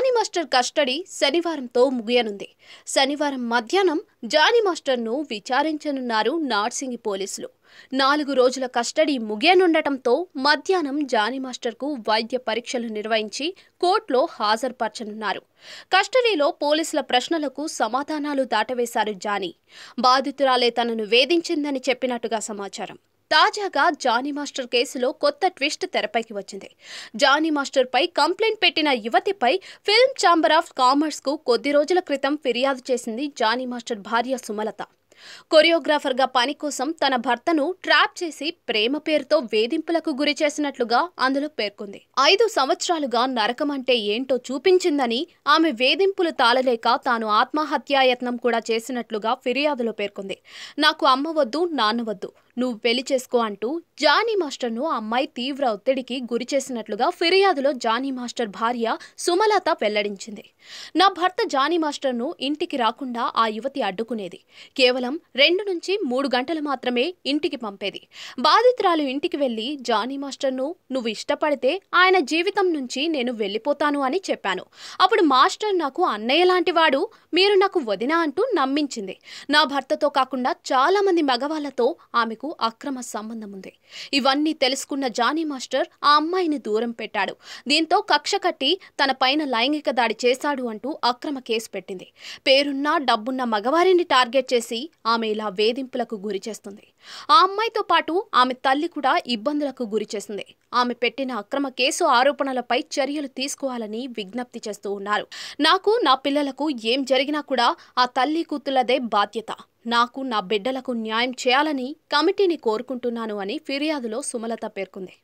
Johnny master custody శనివారంతో ముగియనుంది. శనివారం మధ్యాహ్నం జానీ మాస్టర్ను విచారించనున్నారు నార్సింగి పోలీసులు. 4 రోజుల కస్టడీ ముగియనుండటంతో మధ్యాహ్నం జానీ మాస్టర్కు వైద్య పరీక్షలు నిర్వహించి కోర్టులో హాజరుపరచనున్నారు. కస్టడీలో పోలీసుల ప్రశ్నలకు సమాధానాలు దాటవేశారు జానీ. బాధితురాలే తనను వేధించిందని చెప్పినట్టుగా సమాచారం. తాజాగా జానీ మాస్టర్ కేసులో కొత్త ట్విస్ట్ తెరపైకి వచ్చింది. జానీ మాస్టర్ పై కంప్లైంట్ పెట్టిన యువతిపై ఫిల్మ్ ఛాంబర్ ఆఫ్ కామర్స్ కు కొద్ది రోజుల క్రితం ఫిర్యాదు చేసింది జానీ మాస్టర్ భార్య సుమలత. కొరియోగ్రాఫర్గా పని కోసం తన భర్తను ట్రాప్ చేసి ప్రేమ పేరుతో వేధింపులకు గురి చేసినట్లుగా అందులో పేర్కొంది. 5 సంవత్సరాలుగా నరకం అంటే ఏంటో చూపించిందని, ఆమె వేధింపులు తాళలేక తాను ఆత్మహత్యాయత్నం కూడా చేసినట్లుగా ఫిర్యాదులో పేర్కొంది. నాకు అమ్మ వద్దు, నాన్న వద్దు, నువ్వు పెళ్లి చేసుకో అంటూ జానీ మాస్టర్ను అమ్మాయి తీవ్ర ఒత్తిడికి గురి చేసినట్లుగా ఫిర్యాదులో జానీ మాస్టర్ భార్య సుమలత వెల్లడించింది. నా భర్త జానీ మాస్టర్ను ఇంటికి రాకుండా ఆ యువతి అడ్డుకునేది. కేవలం 2 నుంచి 3 గంటలు మాత్రమే ఇంటికి పంపేది. బాధితురాలు ఇంటికి వెళ్లి జానీ మాస్టర్ను నువ్వు ఇష్టపడితే ఆయన జీవితం నుంచి నేను వెళ్లిపోతాను అని చెప్పాను. అప్పుడు మాస్టర్ నాకు అన్నయ్య లాంటివాడు, మీరు నాకు వదిన అంటూ నమ్మించింది. నా భర్తతో కాకుండా చాలా మంది మగవాళ్లతో ఆమెకు అక్రమ సంబంధం ఉంది. ఇవన్నీ తెలుసుకున్న జానీ మాస్టర్ ఆ అమ్మాయిని దూరం పెట్టాడు. దీంతో కక్ష కట్టి తన పైన లైంగిక దాడి చేశాడు అంటూ అక్రమ కేసు పెట్టింది. పేరున్న డబ్బున్న మగవారిని టార్గెట్ చేసి ఆమె ఇలా వేధింపులకు గురి చేస్తుంది. ఆ అమ్మాయితో పాటు ఆమె తల్లి కూడా ఇబ్బందులకు గురి చేసింది. ఆమె పెట్టిన అక్రమ కేసు ఆరోపణలపై చర్యలు తీసుకోవాలని విజ్ఞప్తి చేస్తూ ఉన్నారు. నాకు, నా పిల్లలకు ఏం జరిగినా కూడా ఆ తల్లి కూతుళ్లదే బాధ్యత. నాకు, నా బిడ్డలకు న్యాయం చేయాలని కమిటీని కోరుకుంటున్నాను అని ఫిర్యాదులో సుమలత పేర్కొంది.